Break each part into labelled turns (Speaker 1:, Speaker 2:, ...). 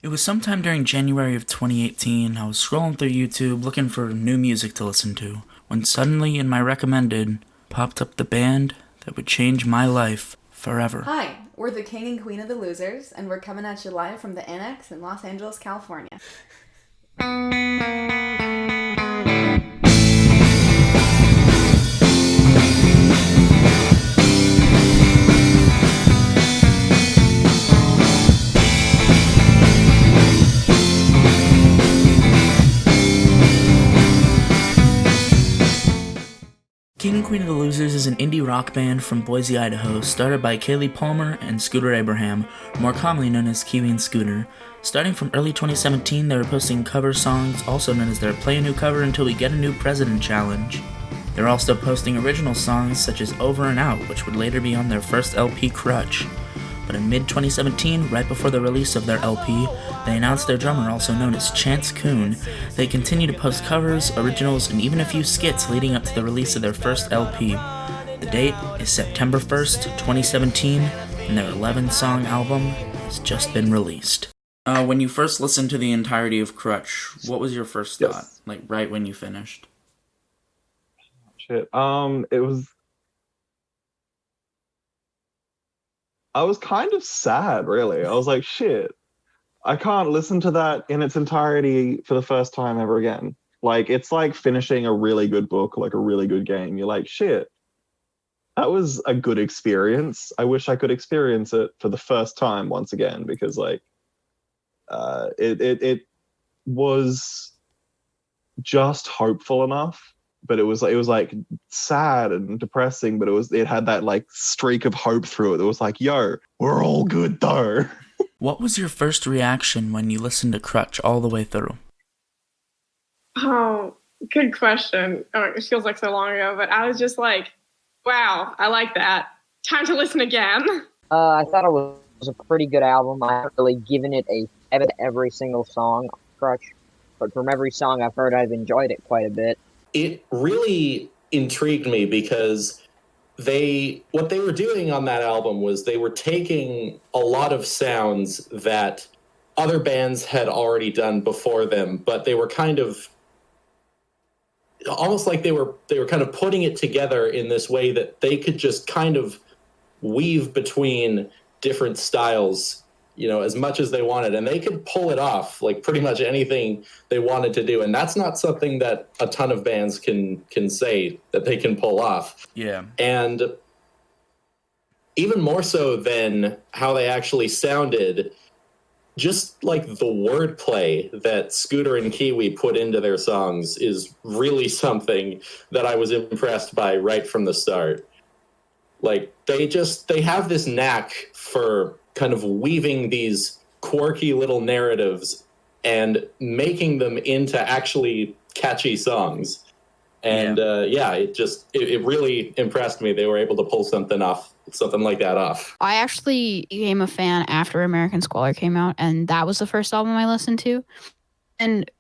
Speaker 1: It was sometime during January of 2018. I was scrolling through YouTube looking for new music to listen to when suddenly in my recommended popped up the band that would change my life forever.
Speaker 2: Hi, we're the King and Queen of the Losers, and we're coming at you live from the Annex in Los Angeles, California.
Speaker 1: King and Queen of the Losers is an indie rock band from Boise, Idaho, started by Kaylee Palmer and Scooter Abraham, more commonly known as Kiwi and Scooter. Starting from early 2017, they were posting cover songs, also known as their Play a New Cover Until We Get a New President challenge. They're also posting original songs such as Over and Out, which would later be on their first LP, Crutch. But in mid-2017, right before the release of their LP, they announced their drummer, also known as Chance Kuhn. They continue to post covers, originals, and even a few skits leading up to the release of their first LP. The date is September 1st, 2017, and their 11-song album has just been released. When you first listened to the entirety of Crutch, what was your first thought?
Speaker 3: Yes.
Speaker 1: Like, right when you finished?
Speaker 3: Shit. It was. I was kind of sad, really. I was like, shit. I can't listen to that in its entirety for the first time ever again. Like, it's like finishing a really good book, like a really good game. You're like, shit. That was a good experience. I wish I could experience it for the first time once again because, like, it was just hopeful enough, but it was like sad and depressing, but it had that like streak of hope through it. It was like, yo, we're all good though.
Speaker 1: What was your first reaction when you listened to Crutch all the way through?
Speaker 4: Oh, good question. Oh, it feels like so long ago, but I was just like, wow, I like that. Time to listen again.
Speaker 5: I thought it was a pretty good album. I haven't really given it a every single song, Crush, but from every song I've heard, I've enjoyed it quite a bit.
Speaker 6: It really intrigued me because what they were doing on that album was they were taking a lot of sounds that other bands had already done before them, but they were kind of almost like they were kind of putting it together in this way that they could just kind of weave between different styles, as much as they wanted, and they could pull it off like pretty much anything they wanted to do. And that's not something that a ton of bands can say that they can pull off.
Speaker 1: Yeah.
Speaker 6: And even more so than how they actually sounded, just like the wordplay that Scooter and Kiwi put into their songs is really something that I was impressed by right from the start. Like, they have this knack for kind of weaving these quirky little narratives and making them into actually catchy songs. And it really impressed me. They were able to pull something like that off.
Speaker 7: I actually became a fan after American Squalor came out, and that was the first album I listened to.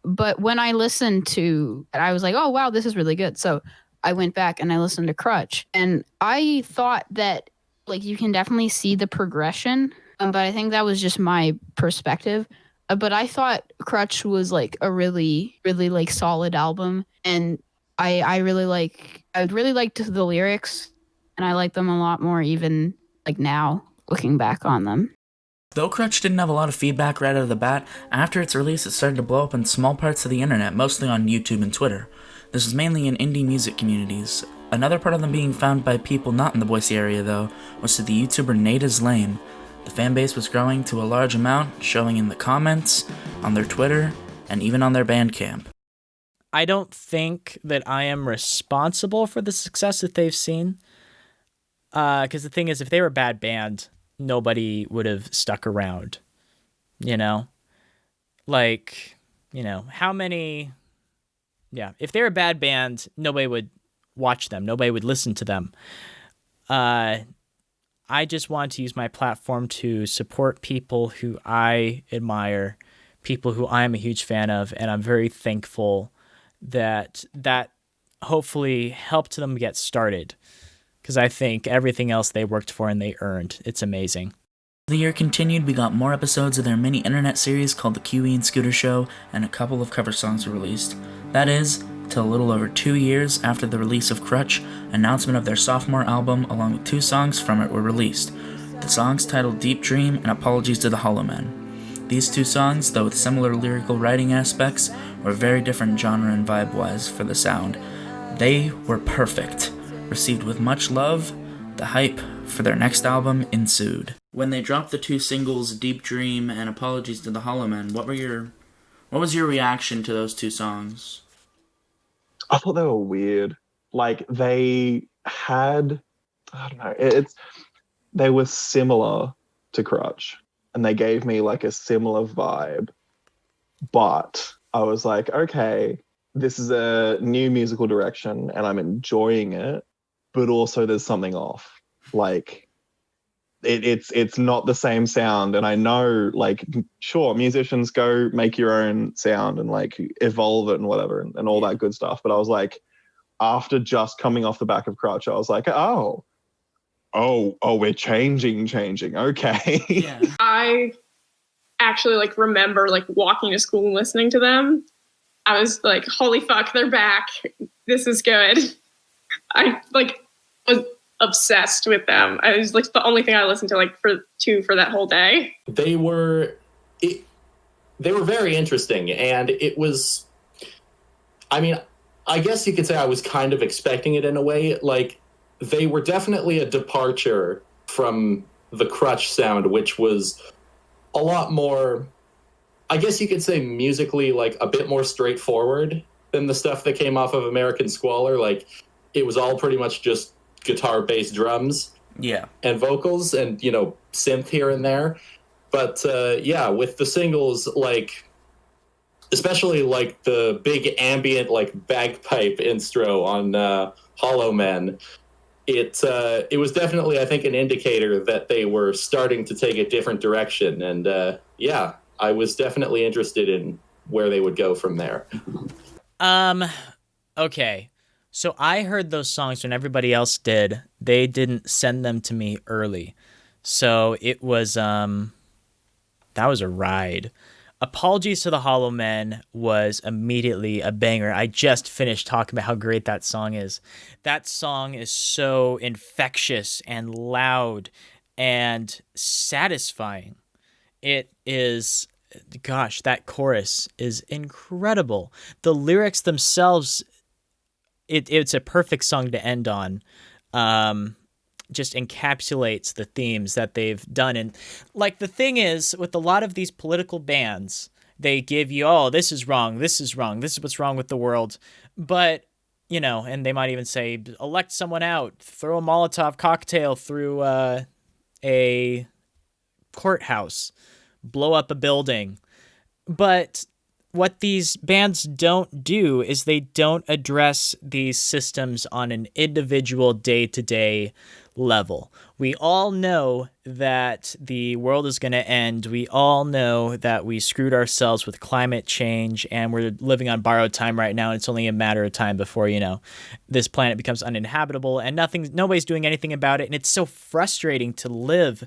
Speaker 7: But when I listened to it, I was like, oh, wow, this is really good. So I went back and I listened to Crutch, and I thought that, like, you can definitely see the progression, but I think that was just my perspective. But I thought Crutch was, like, a really, really, like, solid album, and I really liked the lyrics, and I like them a lot more even, like, now, looking back on them.
Speaker 1: Though Crutch didn't have a lot of feedback right out of the bat, after its release it started to blow up in small parts of the internet, mostly on YouTube and Twitter. This was mainly in indie music communities. Another part of them being found by people not in the Boise area, though, was to the YouTuber Nate is Lame. The fanbase was growing to a large amount, showing in the comments, on their Twitter, and even on their Bandcamp.
Speaker 8: I don't think that I am responsible for the success that they've seen. Because the thing is, if they were a bad band, nobody would have stuck around. Like, how many... Yeah, if they're a bad band, nobody would watch them. Nobody would listen to them. I just want to use my platform to support people who I admire, people who I am a huge fan of, and I'm very thankful that hopefully helped them get started, because I think everything else they worked for and they earned. It's amazing.
Speaker 1: The year continued, we got more episodes of their mini internet series called The Kiwi and Scooter Show, and a couple of cover songs were released. That is, till a little over 2 years after the release of Crutch, announcement of their sophomore album along with 2 songs from it were released. The songs titled Deep Dream and Apologies to the Hollow Men. These 2 songs, though with similar lyrical writing aspects, were very different genre and vibe-wise for the sound. They were perfect, received with much love. The hype for their next album ensued. When they dropped the 2 singles, Deep Dream and Apologies to the Hollow Men, what was your reaction to those 2 songs?
Speaker 3: I thought they were weird. Like, they had, I don't know, they were similar to Crutch, and they gave me like a similar vibe, but I was like, okay, this is a new musical direction and I'm enjoying it, but also there's something off. Like, it's not the same sound, and I know, like, sure, musicians go make your own sound and like evolve it and whatever and all that good stuff, but I was like, after just coming off the back of Crutch, I was like, oh, we're changing, okay.
Speaker 1: Yeah.
Speaker 4: I actually like remember like walking to school and listening to them. I was like, holy fuck, they're back. This is good. I like was obsessed with them. I was like the only thing I listened to like for that whole day.
Speaker 6: They were very interesting, and it was, I mean, I guess you could say I was kind of expecting it in a way. Like, they were definitely a departure from the Crutch sound, which was a lot more, I guess you could say musically, like a bit more straightforward than the stuff that came off of American Squalor. Like, it was all pretty much just guitar, bass, drums, and vocals, and, you know, synth here and there. But yeah, with the singles, like, especially like the big ambient like bagpipe intro on Hollow Men, it was definitely, I think, an indicator that they were starting to take a different direction. And yeah, I was definitely interested in where they would go from there.
Speaker 8: Okay. So I heard those songs when everybody else did. They didn't send them to me early. So it was, that was a ride. Apologies to the Hollow Men was immediately a banger. I just finished talking about how great that song is. That song is so infectious and loud and satisfying. It is, gosh, that chorus is incredible. The lyrics themselves, it's a perfect song to end on. Just encapsulates the themes that they've done. And like, the thing is, with a lot of these political bands, they give you, oh, this is wrong, this is wrong, this is what's wrong with the world. But, you know, and they might even say, elect someone out, throw a Molotov cocktail through a courthouse, blow up a building. But what these bands don't do is they don't address these systems on an individual day-to-day level. We all know that the world is going to end. We all know that we screwed ourselves with climate change, and we're living on borrowed time right now, and it's only a matter of time before, you know, this planet becomes uninhabitable, and nobody's doing anything about it. And it's so frustrating to live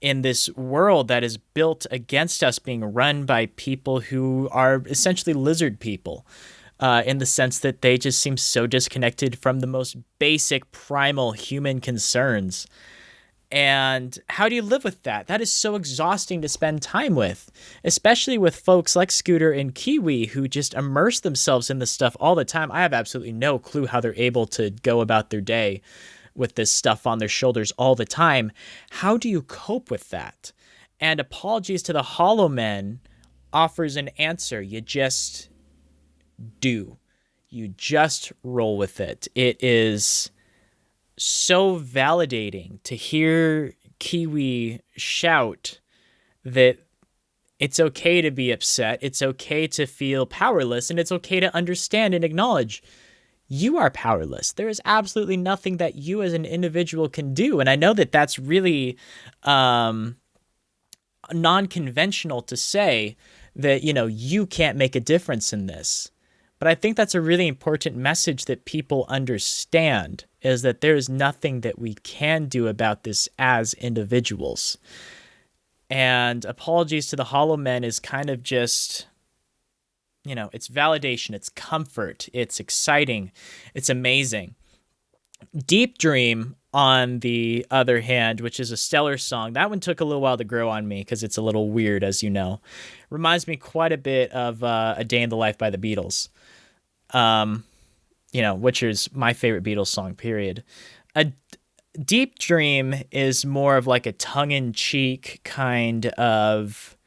Speaker 8: in this world that is built against us, being run by people who are essentially lizard people, in the sense that they just seem so disconnected from the most basic primal human concerns. And how do you live with that? That is so exhausting to spend time with, especially with folks like Scooter and Kiwi who just immerse themselves in this stuff all the time. I have absolutely no clue how they're able to go about their day with this stuff on their shoulders all the time. How do you cope with that? And Apologies to the Hollow Men offers an answer. You just do. You just roll with it. It is so validating to hear Kiwi shout that it's okay to be upset, it's okay to feel powerless, and it's okay to understand and acknowledge you are powerless. There is absolutely nothing that you as an individual can do. And I know that that's really non-conventional to say that, you know, you can't make a difference in this. But I think that's a really important message that people understand, is that there is nothing that we can do about this as individuals. And Apologies to the Hollow Men is kind of just, it's validation, it's comfort, it's exciting, it's amazing. Deep Dream, on the other hand, which is a stellar song, that one took a little while to grow on me because it's a little weird, as you know. Reminds me quite a bit of A Day in the Life by the Beatles, which is my favorite Beatles song, period. A Deep Dream is more of like a tongue-in-cheek kind of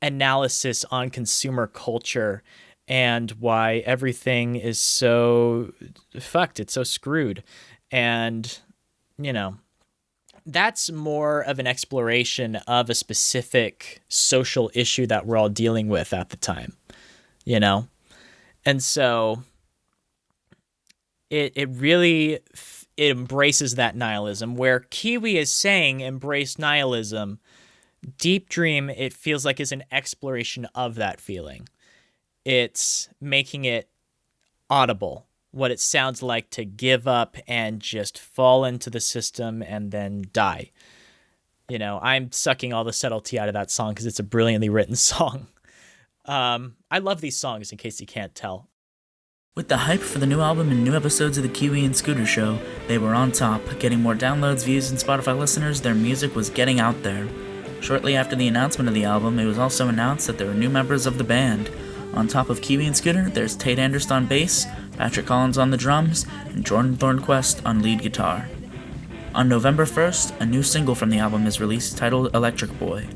Speaker 8: analysis on consumer culture and why everything is so fucked. It's so screwed. And, that's more of an exploration of a specific social issue that we're all dealing with at the time, And so it really it embraces that nihilism, where Kiwi is saying embrace nihilism. Deep Dream, it feels like, is an exploration of that feeling. It's making it audible, what it sounds like to give up and just fall into the system and then die. I'm sucking all the subtlety out of that song because it's a brilliantly written song. I love these songs, in case you can't tell.
Speaker 1: With the hype for the new album and new episodes of the Kiwi and Scooter Show, they were on top, getting more downloads, views, and Spotify listeners. Their music was getting out there. Shortly after the announcement of the album, it was also announced that there were new members of the band. On top of Kiwi and Scooter, there's Tate Anderson on bass, Patrick Collins on the drums, and Jordan Thornquist on lead guitar. On November 1st, a new single from the album is released titled Electric Boy.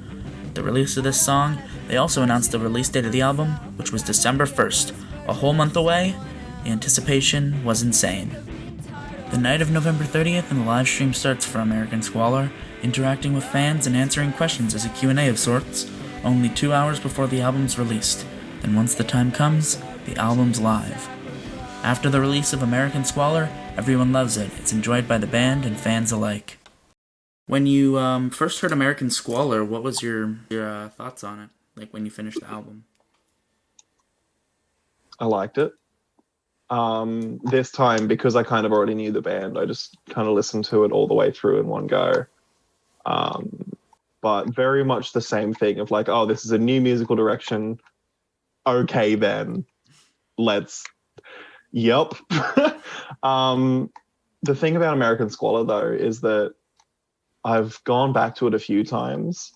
Speaker 1: With the release of this song, they also announced the release date of the album, which was December 1st, a whole month away. The anticipation was insane. The night of November 30th, and the live stream starts for American Squalor, interacting with fans and answering questions as a Q&A of sorts, only 2 hours before the album's released. Then once the time comes, the album's live. After the release of American Squalor, everyone loves it. It's enjoyed by the band and fans alike. When you first heard American Squalor, what was your thoughts on it? Like when you finished the album?
Speaker 3: I liked it. This time, because I kind of already knew the band, I just kind of listened to it all the way through in one go. But very much the same thing of like, oh, this is a new musical direction. Okay, then Yup. The thing about American Squalor, though, is that I've gone back to it a few times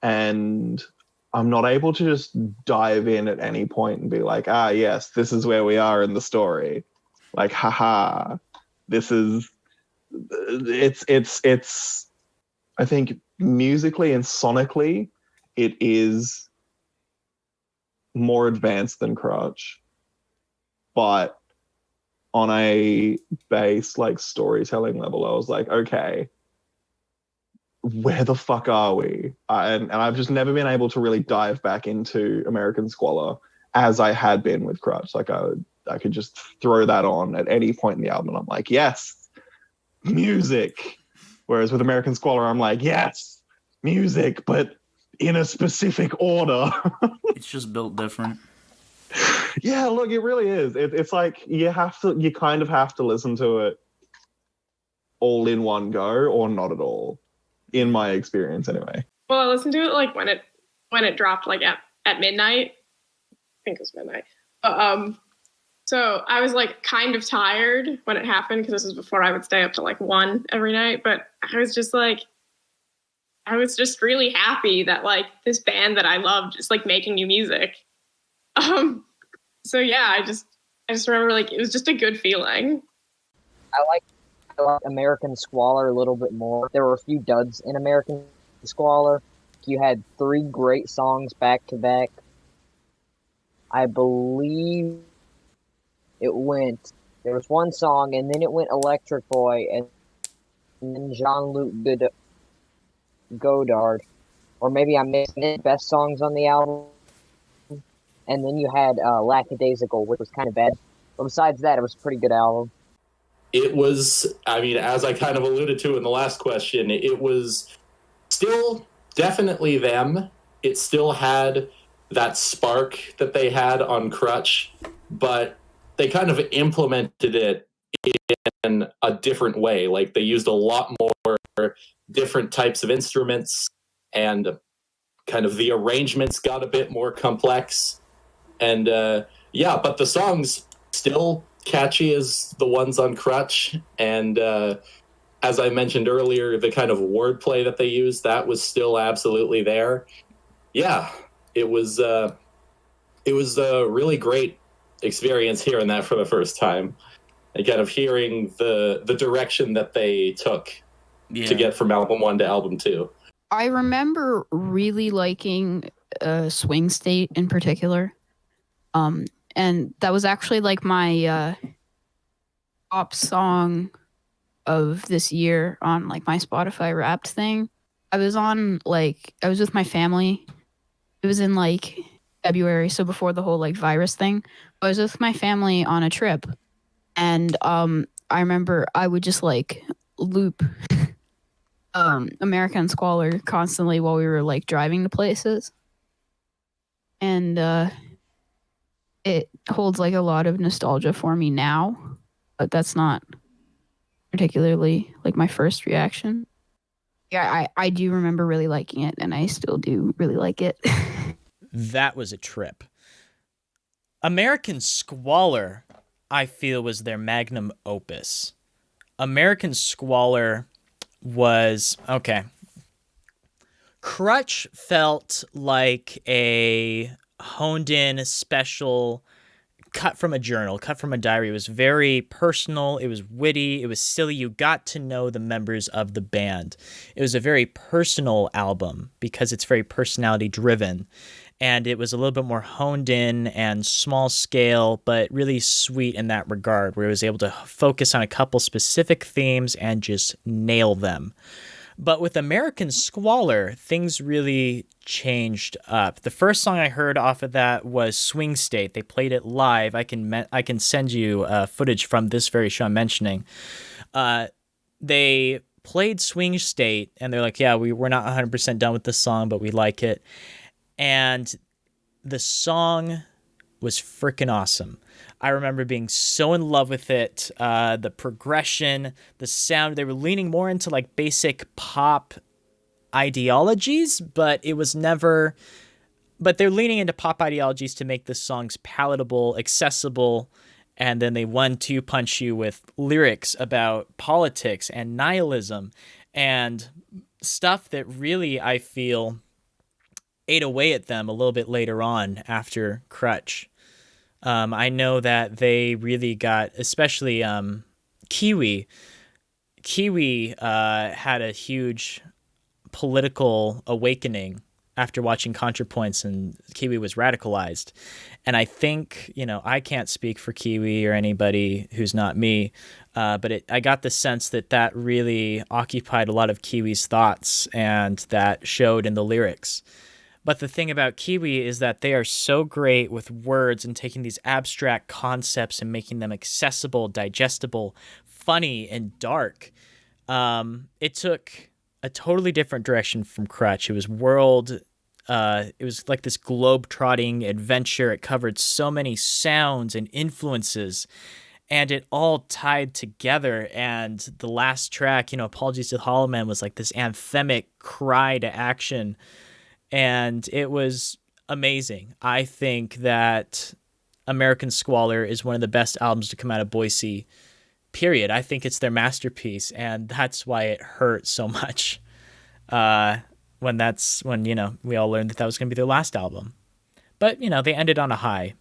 Speaker 3: and I'm not able to just dive in at any point and be like, yes, this is where we are in the story. Like, haha, it's I think musically and sonically, it is more advanced than Crutch. But on a base, like, storytelling level, I was like, okay, where the fuck are we? And I've just never been able to really dive back into American Squalor as I had been with Crutch. Like, I could just throw that on at any point in the album, and I'm like, yes, music. Whereas with American Squalor, I'm like, yes, music, but in a specific order.
Speaker 1: It's just built different.
Speaker 3: Yeah, look, it really is. It's like you kind of have to listen to it all in one go or not at all, in my experience anyway.
Speaker 4: Well, I listened to it like when it dropped, like at midnight. I think it was midnight. So I was like kind of tired when it happened because this was before I would stay up to like 1 every night. But I was just really happy that like this band that I loved is like making new music. So yeah, I just remember like it was just a good feeling.
Speaker 5: I like American Squalor a little bit more. There were a few duds in American Squalor. You had 3 great songs back to back. I believe there was one song, and then it went Electric Boy, and then Jean-Luc Godard, or maybe I'm missing it, best songs on the album. And then you had Lackadaisical, which was kind of bad. But besides that, it was a pretty good album.
Speaker 6: It was, I mean, as I kind of alluded to in the last question, it was still definitely them. It still had that spark that they had on Crutch, but they kind of implemented it in a different way. Like, they used a lot more different types of instruments, and kind of the arrangements got a bit more complex. And yeah, but the songs still catchy as the ones on Crutch. And as I mentioned earlier, the kind of wordplay that they used, that was still absolutely there. Yeah, it was a really great experience hearing that for the first time, and kind of hearing the direction that they took to get from album 1 to album 2.
Speaker 7: I remember really liking Swing State in particular. And that was actually like my top song of this year on like my Spotify Wrapped thing. I was with my family. It was in like February, so before the whole like virus thing. I was with my family on a trip, and I remember I would just like loop American Squalor constantly while we were like driving to places. And it holds like a lot of nostalgia for me now, but that's not particularly like my first reaction. Yeah, I do remember really liking it, and I still do really like it.
Speaker 8: That was a trip. American Squalor, I feel, was their magnum opus. American Squalor was, okay. Crutch felt like a honed in special cut from a journal, cut from a diary. It was very personal. It was witty. It was silly. You got to know the members of the band. It was a very personal album because it's very personality driven. And it was a little bit more honed in and small scale, but really sweet in that regard, where it was able to focus on a couple specific themes and just nail them. But with American Squalor, things really changed up. The first song I heard off of that was Swing State. They played it live. I can send you footage from this very show I'm mentioning. They played Swing State, and they're like, yeah, we're not 100% done with this song, but we like it. And the song was freaking awesome. I remember being so in love with it. The progression, the sound, they were leaning more into like basic pop ideologies, but they're leaning into pop ideologies to make the songs palatable, accessible, and then they 1-2 punch you with lyrics about politics and nihilism and stuff that really, I feel, ate away at them a little bit later on after Crutch. I know that they really got, especially Kiwi. Kiwi had a huge political awakening after watching ContraPoints, and Kiwi was radicalized. And I think, I can't speak for Kiwi or anybody who's not me, but I got the sense that really occupied a lot of Kiwi's thoughts, and that showed in the lyrics. But the thing about Kiwi is that they are so great with words and taking these abstract concepts and making them accessible, digestible, funny, and dark. It took a totally different direction from Crutch. It was it was like this globe-trotting adventure. It covered so many sounds and influences, and it all tied together. And the last track, Apologies to the Hollow Man, was like this anthemic cry to action. And it was amazing. I think that American Squalor is one of the best albums to come out of Boise, period. I think it's their masterpiece, and that's why it hurt so much when we all learned that was going to be their last album. But, they ended on a high,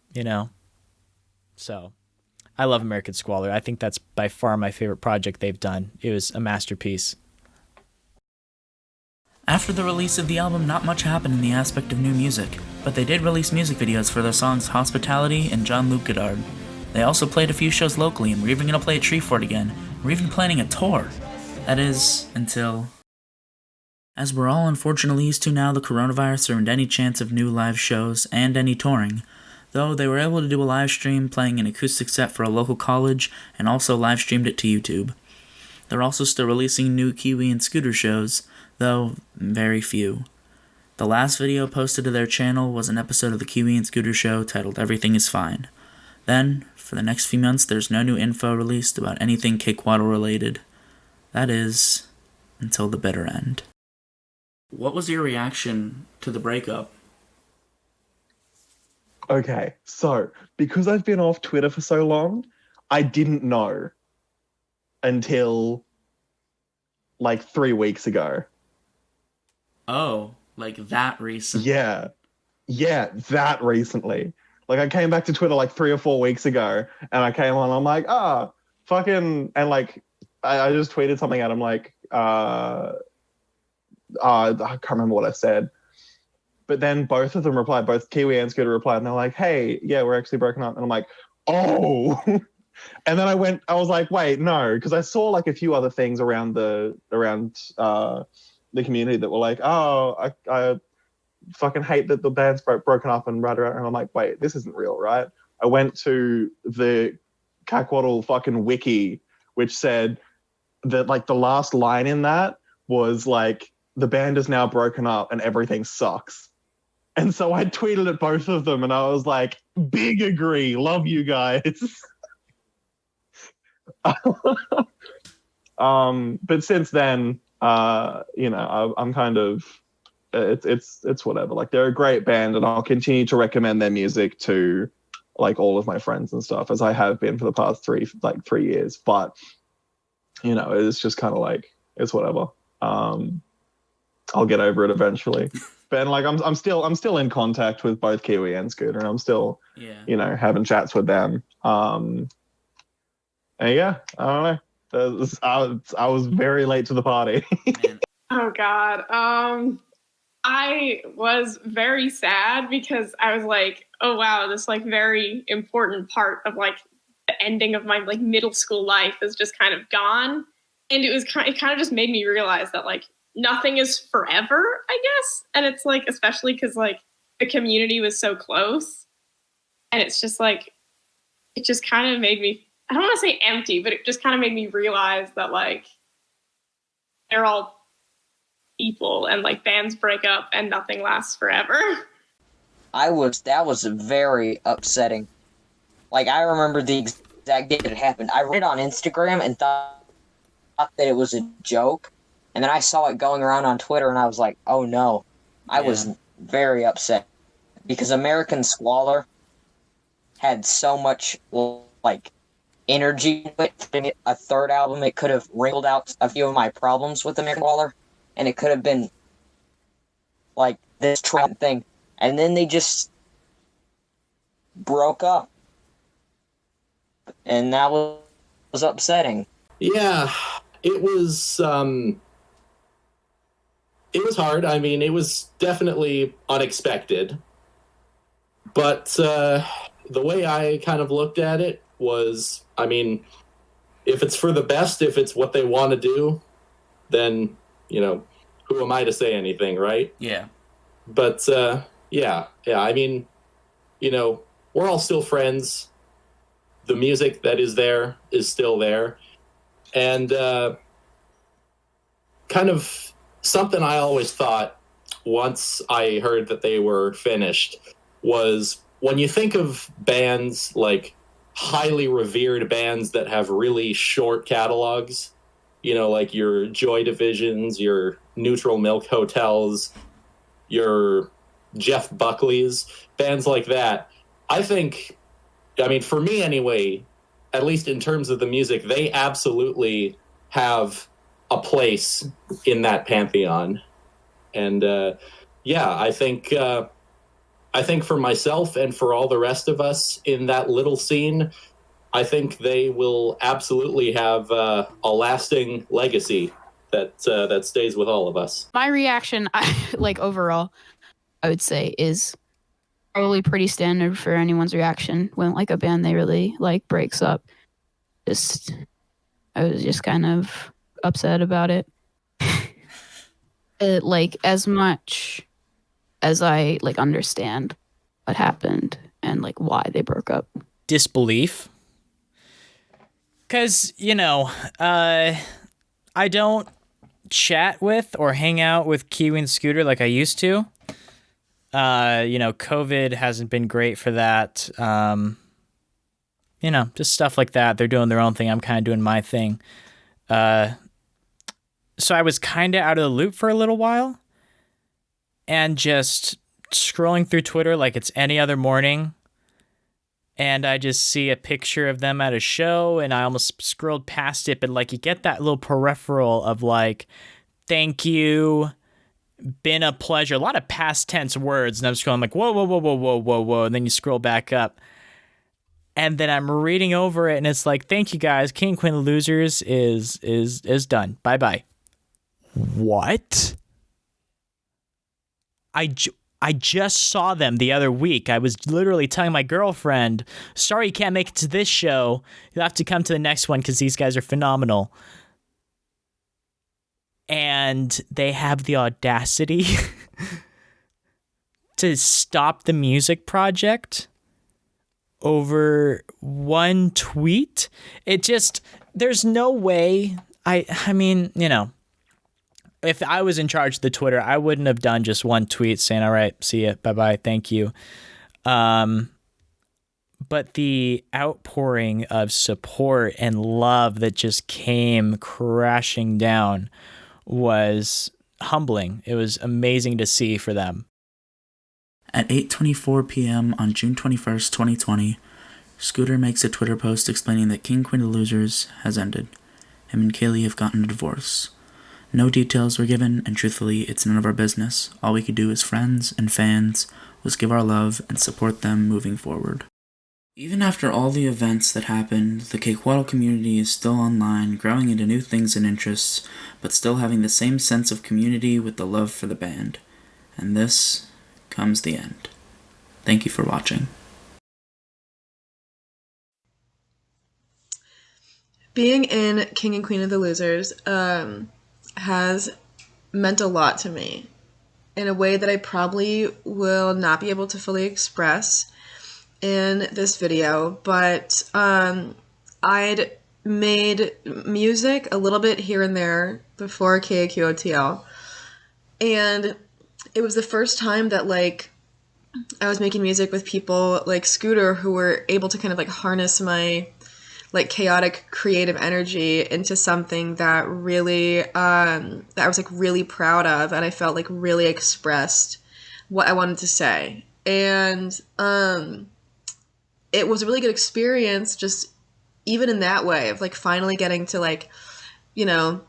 Speaker 8: So I love American Squalor. I think that's by far my favorite project they've done. It was a masterpiece.
Speaker 1: After the release of the album, not much happened in the aspect of new music, but they did release music videos for their songs Hospitality and Jean-Luc Godard. They also played a few shows locally, and we're even going to play at Treefort again. We're even planning a tour. That is, until... As we're all unfortunately used to now, the coronavirus ruined any chance of new live shows and any touring, though they were able to do a live stream playing an acoustic set for a local college and also live streamed it to YouTube. They're also still releasing new Kiwi and Scooter shows, though very few. The last video posted to their channel was an episode of the Kiwi and Scooter show titled Everything is Fine. Then, for the next few months, there's no new info released about anything Cakewattle related. That is, until the bitter end. What was your reaction to the breakup?
Speaker 3: Okay, so because I've been off Twitter for so long, I didn't know until like 3 weeks ago.
Speaker 1: Oh, like that recent.
Speaker 3: Yeah, that recently. Like I came back to Twitter like 3 or 4 weeks ago, and I came on. I'm like, fucking, and like I just tweeted something at him like, I can't remember what I said. But then both of them replied, both Kiwi and Scooter replied, and they're like, hey, yeah, we're actually broken up. And I'm like, oh. And then I was like, wait, no, because I saw like a few other things around the community that were like, oh, I fucking hate that the band's broken up and right around. And I'm like, wait, this isn't real, right? I went to the Kakwaddle fucking wiki, which said that like the last line in that was like, the band is now broken up and everything sucks. And so I tweeted at both of them and I was like, big agree, love you guys. But since then, I'm kind of, it's whatever. Like they're a great band and I'll continue to recommend their music to like all of my friends and stuff, as I have been for the past 3 years. But, it's just kind of like, it's whatever. I'll get over it eventually. But like I'm still in contact with both Kiwi and Scooter, and I'm still having chats with them. And yeah, I don't know. I was very late to the party.
Speaker 4: Oh God. I was very sad because I was like, oh wow, this like very important part of like the ending of my like middle school life is just kind of gone. And it kind of just made me realize that like nothing is forever, I guess. And it's like, especially because like the community was so close. And it's just like, it just kind of made me, I don't want to say empty, but it just kind of made me realize that like they're all people and like bands break up and nothing lasts forever.
Speaker 5: That was very upsetting. Like I remember the exact day it happened. I read it on Instagram and thought that it was a joke. And then I saw it going around on Twitter, and I was like, oh, no. I was very upset. Because American Squalor had so much, like, energy in it. A third album, it could have wrinkled out a few of my problems with American Squalor. And it could have been, like, this Trump thing. And then they just broke up. And that was upsetting.
Speaker 6: Yeah, it was... It was hard. I mean, it was definitely unexpected. But the way I kind of looked at it was, I mean, if it's for the best, if it's what they want to do, then, who am I to say anything, right?
Speaker 1: Yeah.
Speaker 6: But, yeah, I mean, we're all still friends. The music that is there is still there. And kind of... something I always thought once I heard that they were finished was when you think of bands like highly revered bands that have really short catalogs, like your Joy Divisions, your Neutral Milk Hotels, your Jeff Buckley's, bands like that. I mean, for me anyway, at least in terms of the music, they absolutely have a place in that pantheon. And I think for myself and for all the rest of us in that little scene, I think they will absolutely have a lasting legacy that stays with all of us.
Speaker 7: My reaction, overall, I would say is probably pretty standard for anyone's reaction when like a band they really like breaks up. I was just kind of upset about it. As much as I understand what happened and why they broke up.
Speaker 8: Disbelief. Because, I don't chat with or hang out with Kiwi and Scooter like I used to. COVID hasn't been great for that. Just stuff like that. They're doing their own thing. I'm kind of doing my thing. so I was kind of out of the loop for a little while, and just scrolling through Twitter like it's any other morning, and I just see a picture of them at a show, and I almost scrolled past it, but like you get that little peripheral of like, thank you, been a pleasure, a lot of past tense words, and I'm just going like, whoa, whoa, whoa, whoa, whoa, whoa, whoa, and then you scroll back up, and then I'm reading over it, and it's like, thank you guys, King and Queen of the Losers is done, bye bye. What? I just saw them the other week. I was literally telling my girlfriend, sorry you can't make it to this show. You'll have to come to the next one because these guys are phenomenal. And they have the audacity to stop the music project over one tweet. It just, there's no way. I mean, you know, if I was in charge of the Twitter, I wouldn't have done just one tweet saying, all right, see ya, bye-bye, thank you. But the outpouring of support and love that just came crashing down was humbling. It was amazing to see for them.
Speaker 1: At 8:24 p.m. on June 21st, 2020, Scooter makes a Twitter post explaining that King Queen of the Losers has ended. Him and Kaylee have gotten a divorce. No details were given, and truthfully, it's none of our business. All we could do as friends and fans was give our love and support them moving forward. Even after all the events that happened, the Quechuaro community is still online, growing into new things and interests, but still having the same sense of community with the love for the band. And this comes the end. Thank you for watching.
Speaker 2: Being in King and Queen of the Losers has meant a lot to me in a way that I probably will not be able to fully express in this video, but I'd made music a little bit here and there before KAQOTL, and it was the first time that like I was making music with people like Scooter who were able to kind of like harness my like chaotic creative energy into something that really that I was like really proud of, and I felt like really expressed what I wanted to say. And it was a really good experience, just even in that way of like finally getting to like, you know,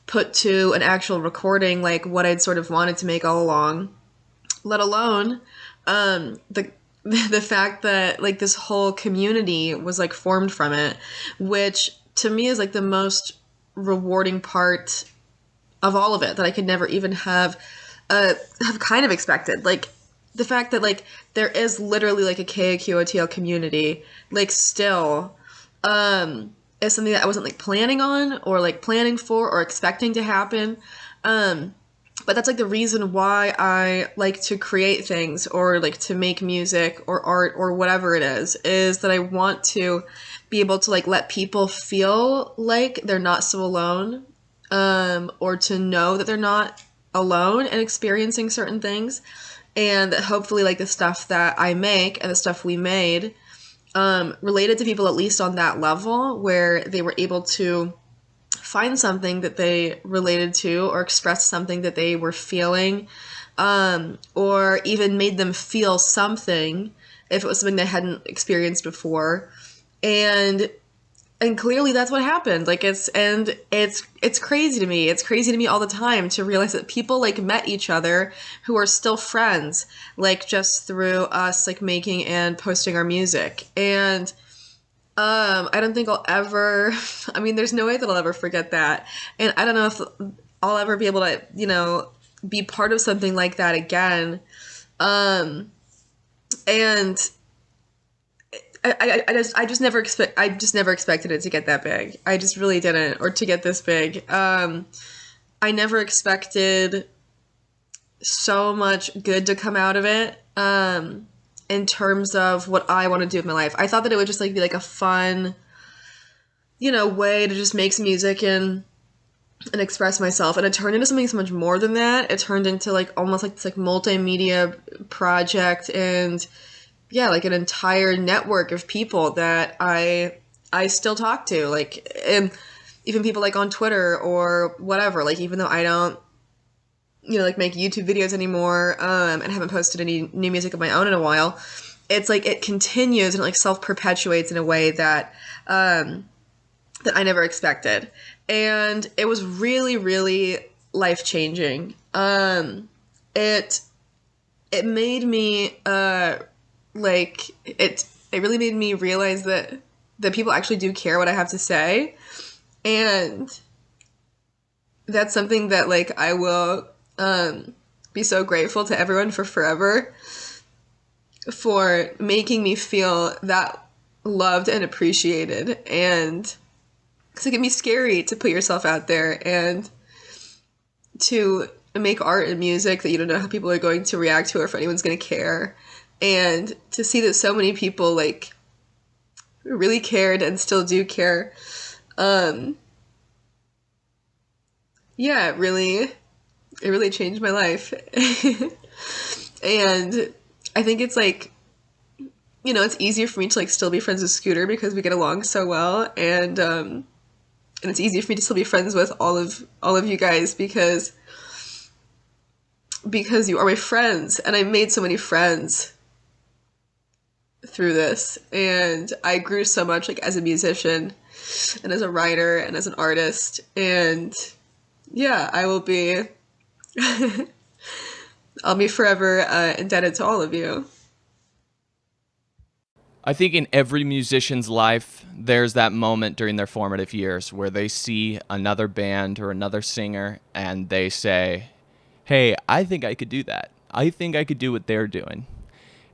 Speaker 2: put to an actual recording like what I'd sort of wanted to make all along, let alone the fact that like this whole community was like formed from it, which to me is like the most rewarding part of all of it that I could never even have kind of expected. Like the fact that like there is literally like a KAQOTL community like still is something that I wasn't like planning on or like planning for or expecting to happen. But that's like the reason why I like to create things or like to make music or art or whatever it is that I want to be able to like let people feel like they're not so alone, or to know that they're not alone in experiencing certain things. And hopefully like the stuff that I make and the stuff we made related to people at least on that level where they were able to find something that they related to or express something that they were feeling, or even made them feel something if it was something they hadn't experienced before. And clearly that's what happened. Like it's crazy to me. It's crazy to me all the time to realize that people like met each other who are still friends, like just through us like making and posting our music. And I don't think I'll ever, I mean, there's no way that I'll ever forget that. And I don't know if I'll ever be able to, you know, be part of something like that again. And I just never expected it to get that big. I just really didn't, or to get this big. I never expected so much good to come out of it. In terms of what I want to do with my life. I thought that it would just like be like a fun, you know, way to just make some music and express myself. And it turned into something so much more than that. It turned into like almost like this like multimedia project and yeah, like an entire network of people that I still talk to. Like, and even people like on Twitter or whatever, like even though I don't, like make YouTube videos anymore, and haven't posted any new music of my own in a while, it's like it continues and it like self-perpetuates in a way that that I never expected. And it was really, really life-changing. It made me it really made me realize that people actually do care what I have to say. And that's something that like I will be so grateful to everyone for forever, for making me feel that loved and appreciated. And because it can be scary to put yourself out there and to make art and music that you don't know how people are going to react to or if anyone's going to care. And to see that so many people like really cared and still do care. Yeah, it really changed my life. And I think it's like, it's easier for me to like still be friends with Scooter because we get along so well. And it's easier for me to still be friends with all of you guys because you are my friends, and I made so many friends through this, and I grew so much like as a musician and as a writer and as an artist. And yeah, I will be I'll be forever indebted to all of you.
Speaker 9: I think in every musician's life, there's that moment during their formative years where they see another band or another singer and they say, hey, I think I could do that. I think I could do what they're doing.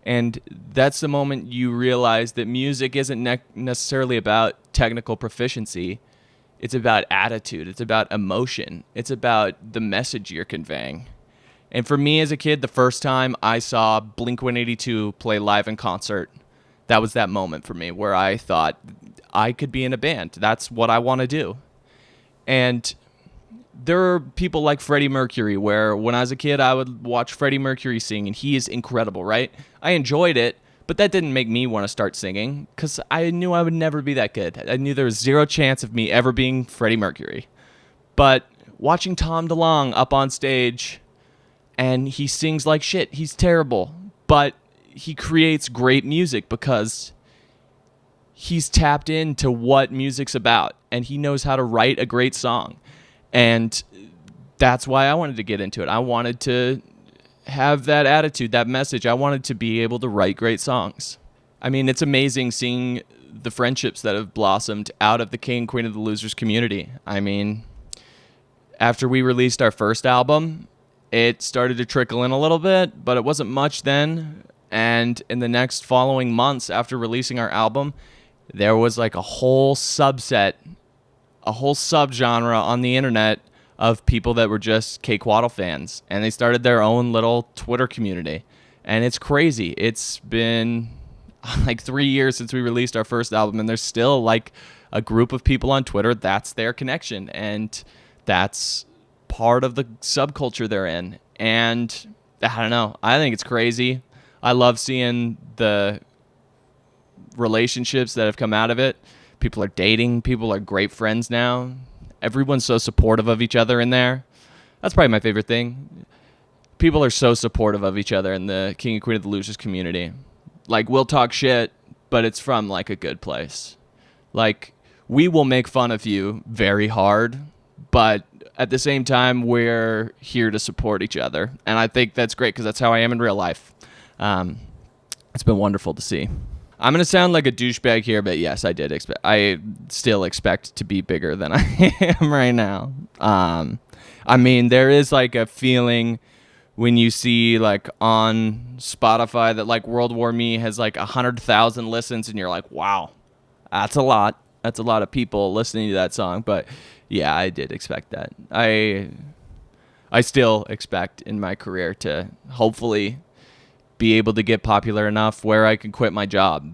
Speaker 9: And that's the moment you realize that music isn't necessarily about technical proficiency. It's about attitude. It's about emotion. It's about the message you're conveying. And for me as a kid, the first time I saw Blink-182 play live in concert, that was that moment for me where I thought I could be in a band. That's what I want to do. And there are people like Freddie Mercury, where when I was a kid, I would watch Freddie Mercury sing, and he is incredible, right? I enjoyed it, but that didn't make me want to start singing because I knew I would never be that good. I knew there was zero chance of me ever being Freddie Mercury. But watching Tom DeLonge up on stage, and he sings like shit, he's terrible, but he creates great music because he's tapped into what music's about, and he knows how to write a great song. And that's why I wanted to get into it. I wanted to have that attitude, that message. I wanted to be able to write great songs. I mean, it's amazing seeing the friendships that have blossomed out of the King and Queen of the Losers community. I mean, after we released our first album, it started to trickle in a little bit, but it wasn't much then. And in the next following months after releasing our album, there was like a whole subgenre on the internet of people that were just K-Quaddle fans. And they started their own little Twitter community. And it's crazy. It's been like 3 years since we released our first album, and there's still like a group of people on Twitter that's their connection. And that's part of the subculture they're in. And I don't know. I think it's crazy. I love seeing the relationships that have come out of it. People are dating. People are great friends now. Everyone's so supportive of each other in there. That's probably my favorite thing. People are so supportive of each other in the King and Queen of the Losers community. Like, we'll talk shit, but it's from, like, a good place. Like, we will make fun of you very hard, but at the same time, we're here to support each other. And I think that's great because that's how I am in real life. It's been wonderful to see. I'm going to sound like a douchebag here, but yes, I still expect to be bigger than I am right now. I mean, there is like a feeling when you see like on Spotify that like World War Me has like 100,000 listens, and you're like, wow, that's a lot. That's a lot of people listening to that song. But yeah, I did expect that. I still expect in my career to hopefully be able to get popular enough where I can quit my job.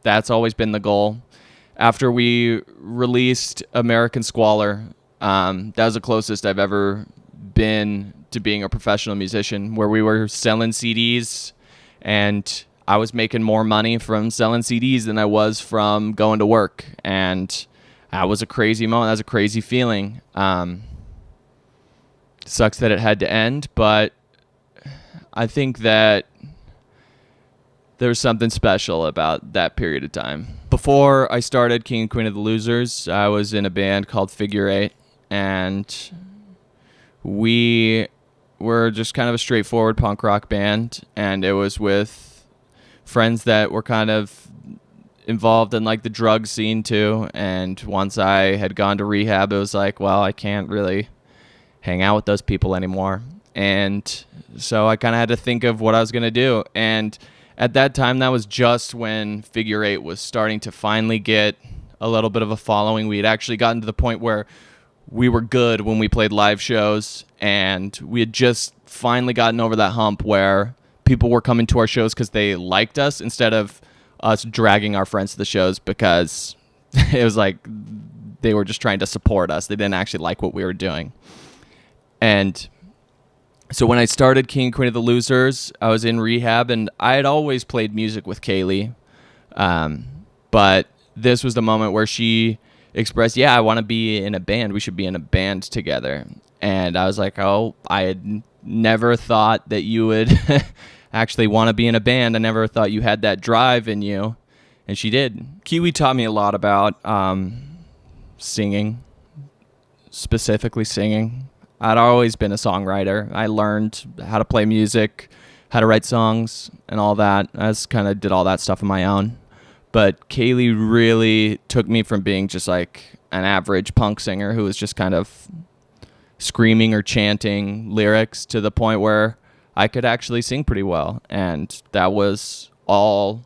Speaker 9: That's always been the goal. After we released American Squalor, that was the closest I've ever been to being a professional musician, where we were selling CDs, and I was making more money from selling CDs than I was from going to work. And that was a crazy moment. That was a crazy feeling. Sucks that it had to end, but I think that there's something special about that period of time. Before I started King and Queen of the Losers, I was in a band called Figure 8, and we were just kind of a straightforward punk rock band, and it was with friends that were kind of involved in like the drug scene too. And once I had gone to rehab, it was like, well, I can't really hang out with those people anymore. And so I kind of had to think of what I was going to do. And at that time, that was just when Figure 8 was starting to finally get a little bit of a following. We had actually gotten to the point where we were good when we played live shows, and we had just finally gotten over that hump where people were coming to our shows because they liked us instead of us dragging our friends to the shows, because it was like they were just trying to support us. They didn't actually like what we were doing. And so when I started King and Queen of the Losers, I was in rehab, and I had always played music with Kaylee. But this was the moment where she expressed, yeah, I want to be in a band. We should be in a band together. And I was like, oh, I had never thought that you would actually want to be in a band. I never thought you had that drive in you. And she did. Kiwi taught me a lot about singing, specifically singing. I'd always been a songwriter. I learned how to play music, how to write songs, and all that. I just kind of did all that stuff on my own. But Kaylee really took me from being just like an average punk singer who was just kind of screaming or chanting lyrics to the point where I could actually sing pretty well. And that was all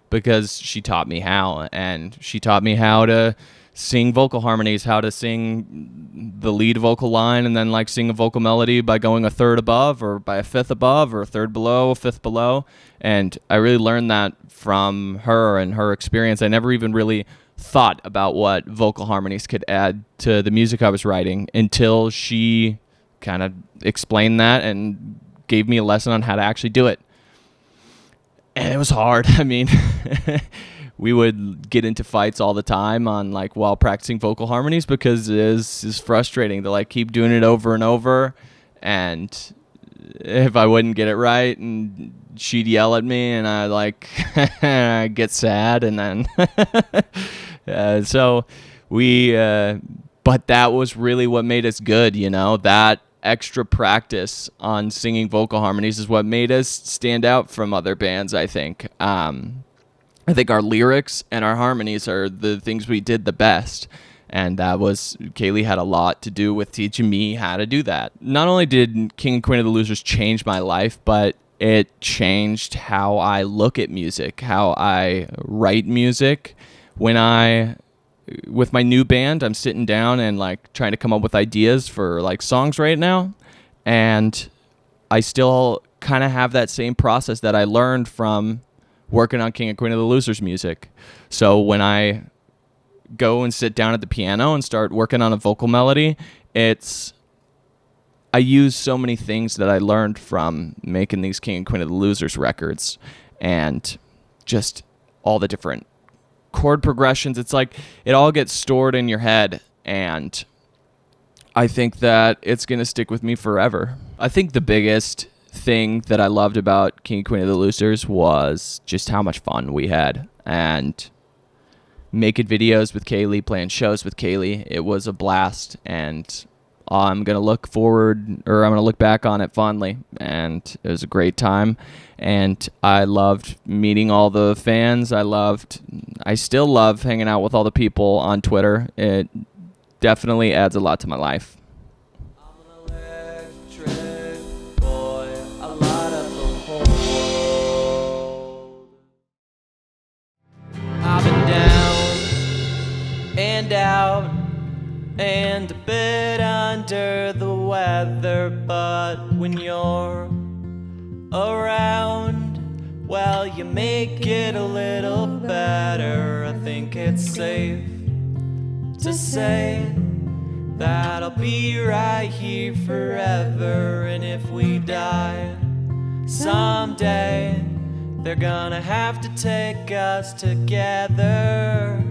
Speaker 9: because she taught me how. And she taught me how to sing vocal harmonies, how to sing the lead vocal line and then like sing a vocal melody by going a third above or by a fifth above or a third below, a fifth below. And I really learned that from her and her experience. I never even really thought about what vocal harmonies could add to the music I was writing until she kind of explained that and gave me a lesson on how to actually do it. And it was hard. I mean, we would get into fights all the time on like while practicing vocal harmonies because it is frustrating to like keep doing it over and over. And if I wouldn't get it right, and she'd yell at me, and I like I'd get sad, and then so we. But that was really what made us good, you know. That extra practice on singing vocal harmonies is what made us stand out from other bands, I think. I think our lyrics and our harmonies are the things we did the best. And that was, Kaylee had a lot to do with teaching me how to do that. Not only did King and Queen of the Losers change my life, but it changed how I look at music, how I write music. With my new band, I'm sitting down and like trying to come up with ideas for like songs right now. And I still kind of have that same process that I learned from working on King and Queen of the Losers music. So when I go and sit down at the piano and start working on a vocal melody, I use so many things that I learned from making these King and Queen of the Losers records, and just all the different chord progressions. It's like it all gets stored in your head, and I think that it's going to stick with me forever. I think the biggest thing that I loved about King and Queen of the Losers was just how much fun we had, and making videos with Kaylee, playing shows with Kaylee. It was a blast, and I'm going to look back on it fondly, and it was a great time. And I loved meeting all the fans. I still love hanging out with all the people on Twitter. It definitely adds a lot to my life.
Speaker 10: I've been down and out and a bit under the weather, but when you're around, well, you make it a little better. I think it's safe to say that I'll be right here forever, and if we die someday, they're gonna have to take us together.